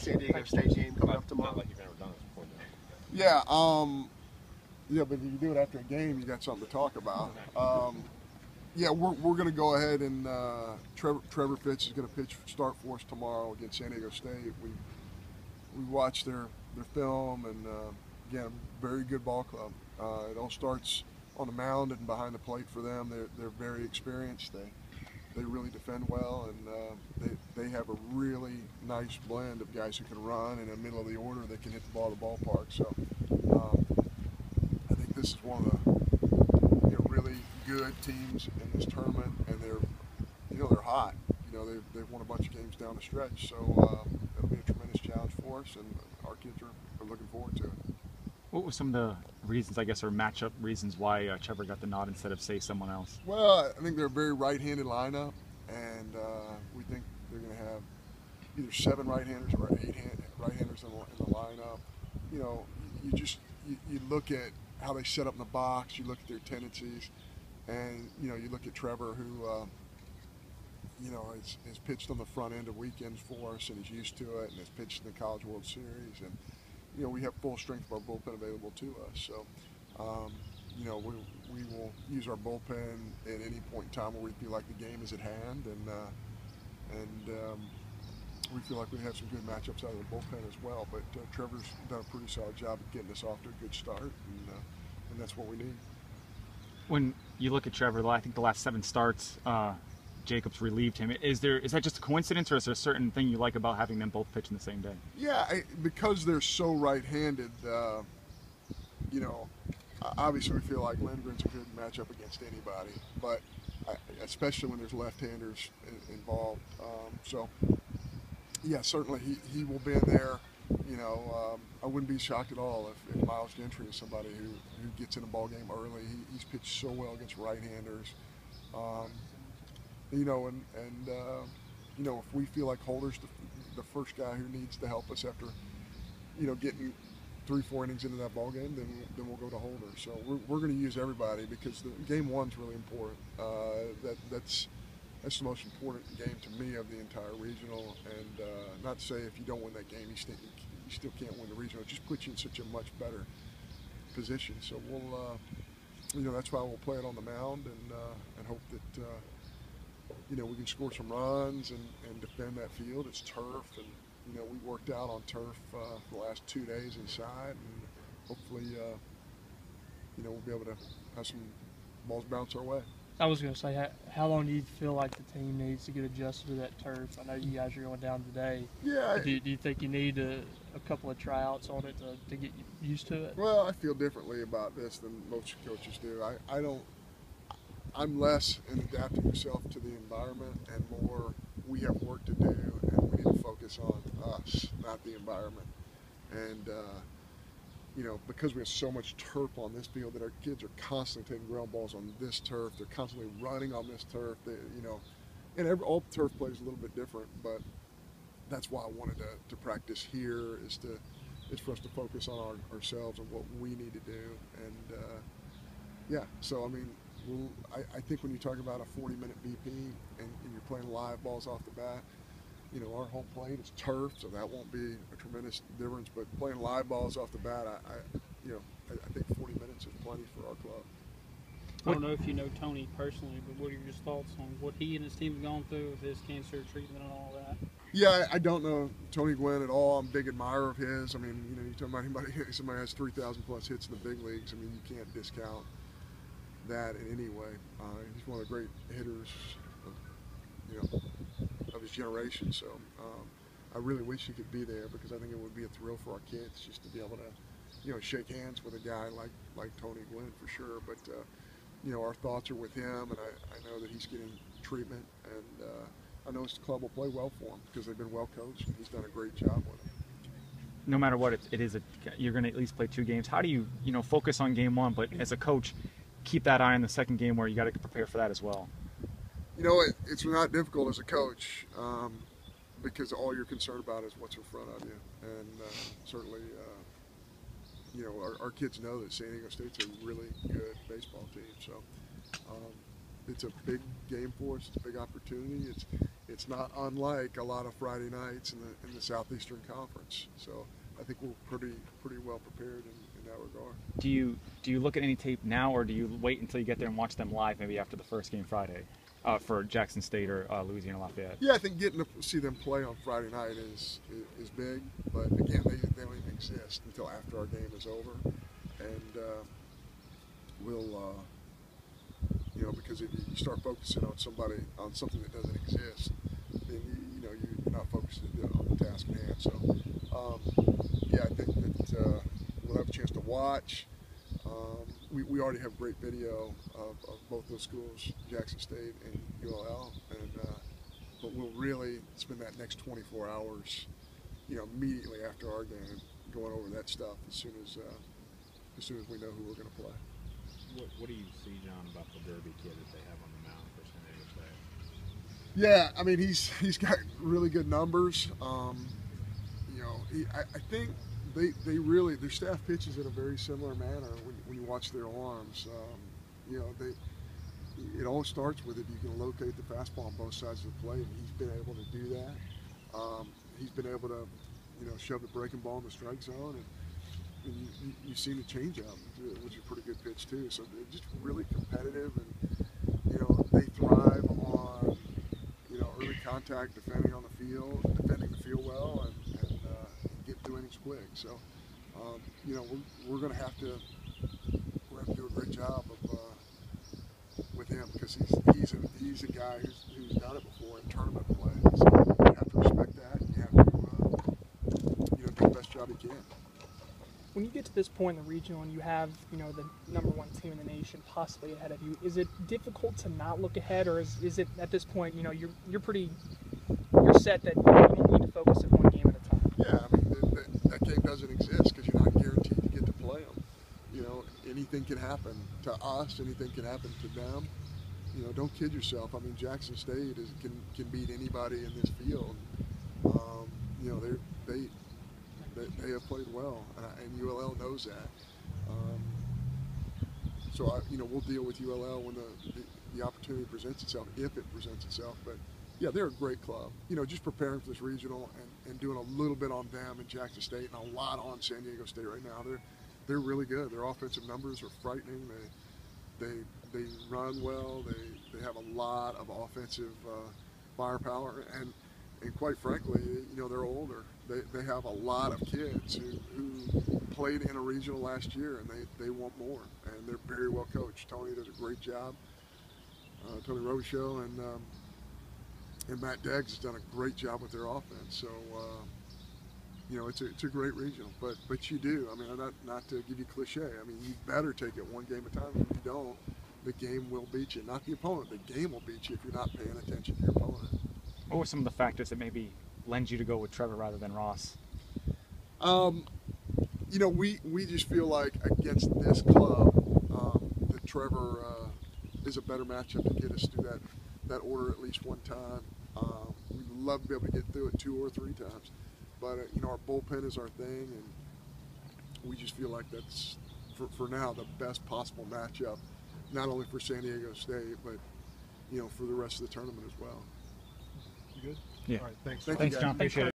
San Diego State game coming up tomorrow. Not like you've ever done this before, though. Yeah, yeah, but if you do it after a game, you got something to talk about. Yeah, we're going to go ahead and Trevor Fitz is going to start for us tomorrow against San Diego State. We watched their film, and again, very good ball club. It all starts on the mound and behind the plate for them. They're very experienced. They really defend well, and they have a really nice blend of guys who can run, and in the middle of the order they can hit the ball to the ballpark. So I think this is one of the really good teams in this tournament, and they're hot. They've won a bunch of games down the stretch, so it'll be a tremendous challenge for us, and our kids are looking forward to it. What were some of the reasons, I guess, or matchup reasons why Trevor got the nod instead of, say, someone else? Well, I think they're a very right-handed lineup, and we think they're going to have either 7 right-handers or 8 right-handers in the lineup. You look at how they set up in the box, you look at their tendencies, and you look at Trevor, who has pitched on the front end of weekends for us, and he's used to it, and has pitched in the College World Series, and we have full strength of our bullpen available to us. So, we will use our bullpen at any point in time where we feel like the game is at hand, and we feel like we have some good matchups out of the bullpen as well. But Trevor's done a pretty solid job of getting us off to a good start, and that's what we need. When you look at Trevor, I think the last 7 starts, Jacobs relieved him. Is that just a coincidence, or is there a certain thing you like about having them both pitch in the same day? Yeah, because they're so right-handed, obviously we feel like Lindgren's a good matchup against anybody, but especially when there's left-handers involved. So, yeah, certainly he will be in there. I wouldn't be shocked at all if Miles Gentry is somebody who gets in a ball game early. He's pitched so well against right-handers. If we feel like Holder's the first guy who needs to help us after, getting 3-4 innings into that ball game, then we'll go to Holder. So we're going to use everybody, because game 1's really important. That's the most important game to me of the entire regional. And not to say if you don't win that game, you still can't win the regional. It just puts you in such a much better position. So we'll, that's why we'll play it on the mound, and hope that. We can score some runs and defend that field. It's turf, and we worked out on turf for the last 2 days inside, and hopefully we'll be able to have some balls bounce our way. I was going to say, how long do you feel like the team needs to get adjusted to that turf? I know you guys are going down today. Yeah. Do you think you need a couple of tryouts on it to get used to it? Well, I feel differently about this than most coaches do. I'm less in adapting yourself to the environment, and more we have work to do, and we need to focus on us, not the environment. And because we have so much turf on this field, that our kids are constantly taking ground balls on this turf, they're constantly running on this turf. And all turf play is a little bit different, but that's why I wanted to practice here, is for us to focus on ourselves and what we need to do. And so I mean. I think when you talk about a 40-minute BP and you're playing live balls off the bat, our home plate is turf, so that won't be a tremendous difference. But playing live balls off the bat, I think 40 minutes is plenty for our club. I don't know if you know Tony personally, but what are your thoughts on what he and his team have gone through with his cancer treatment and all that? Yeah, I don't know Tony Gwynn at all. I'm a big admirer of his. I mean, you talk about somebody has 3,000 plus hits in the big leagues. I mean, you can't discount that in any way. He's one of the great hitters of his generation. So I really wish he could be there, because I think it would be a thrill for our kids just to be able to shake hands with a guy like Tony Gwynn, for sure. But our thoughts are with him, and I know that he's getting treatment, and I know his club will play well for him, because they've been well coached, and he's done a great job with him. No matter what it is, you're going to at least play 2 games. How do you focus on game 1, but as a coach, keep that eye on the second game where you got to prepare for that as well? It's not difficult as a coach, because all you're concerned about is what's in front of you. And certainly, our kids know that San Diego State's a really good baseball team. So it's a big game for us. It's a big opportunity. it's not unlike a lot of Friday nights in the Southeastern Conference. So I think we're pretty well prepared in that regard. Do you look at any tape now, or do you wait until you get there and watch them live, maybe after the first game Friday, for Jackson State or Louisiana Lafayette? Yeah, I think getting to see them play on Friday night is big, but again, they don't even exist until after our game is over, and we'll because if you start focusing on something that doesn't exist, then you're not focused on the task at hand. So yeah, I think that we'll have a chance to watch. We already have great video of both those schools, Jackson State and ULL, but we'll really spend that next 24 hours, immediately after our game, going over that stuff as soon as we know who we're going to play. What do you see, John, about the Derby kid that they have on the mound for San Diego State? Yeah, I mean he's got really good numbers. I think they really, their staff pitches in a very similar manner when you watch their arms. It all starts with if you can locate the fastball on both sides of the plate, and he's been able to do that. He's been able to shove the breaking ball in the strike zone, and you've seen the changeup, which is a pretty good pitch too. So they're just really competitive, and they thrive on early contact, defending the field well, and get through innings quick. So we're going to have to do a great job with him, because he's a guy who's done it before in tournament play. So you have to respect that, and you have to do the best job you can. When you get to this point in the regional and you have, the #1 team in the nation possibly ahead of you, is it difficult to not look ahead, or is it at this point, you're set that you don't need to focus on one game at a time? Yeah, I mean that game doesn't exist because you're not guaranteed to get to play them. Anything can happen to us, anything can happen to them. Don't kid yourself. I mean, Jackson State can beat anybody in this field. They have played well, and ULL knows that. So we'll deal with ULL when the opportunity presents itself, if it presents itself. But yeah, they're a great club. Just preparing for this regional and doing a little bit on them and Jackson State, and a lot on San Diego State right now. They're really good. Their offensive numbers are frightening. They run well. They have a lot of offensive firepower, and quite frankly, they're older. They have a lot of kids who played in a regional last year, and they want more. And they're very well coached. Tony does a great job. Tony Robichaud and Matt Deggs has done a great job with their offense. So it's a great regional. But you do. I mean, not to give you cliche. I mean, you better take it one game at a time. If you don't, the game will beat you. Not the opponent. The game will beat you if you're not paying attention to your opponent. What were some of the factors that maybe lend you to go with Trevor rather than Ross? We just feel like against this club, that Trevor is a better matchup to get us through that order at least one time. We'd love to be able to get through it 2 or 3 times, but our bullpen is our thing, and we just feel like that's for now the best possible matchup, not only for San Diego State, but for the rest of the tournament as well. You good? Yeah. All right, thanks. Thank you, Thanks, guys. John. Appreciate it.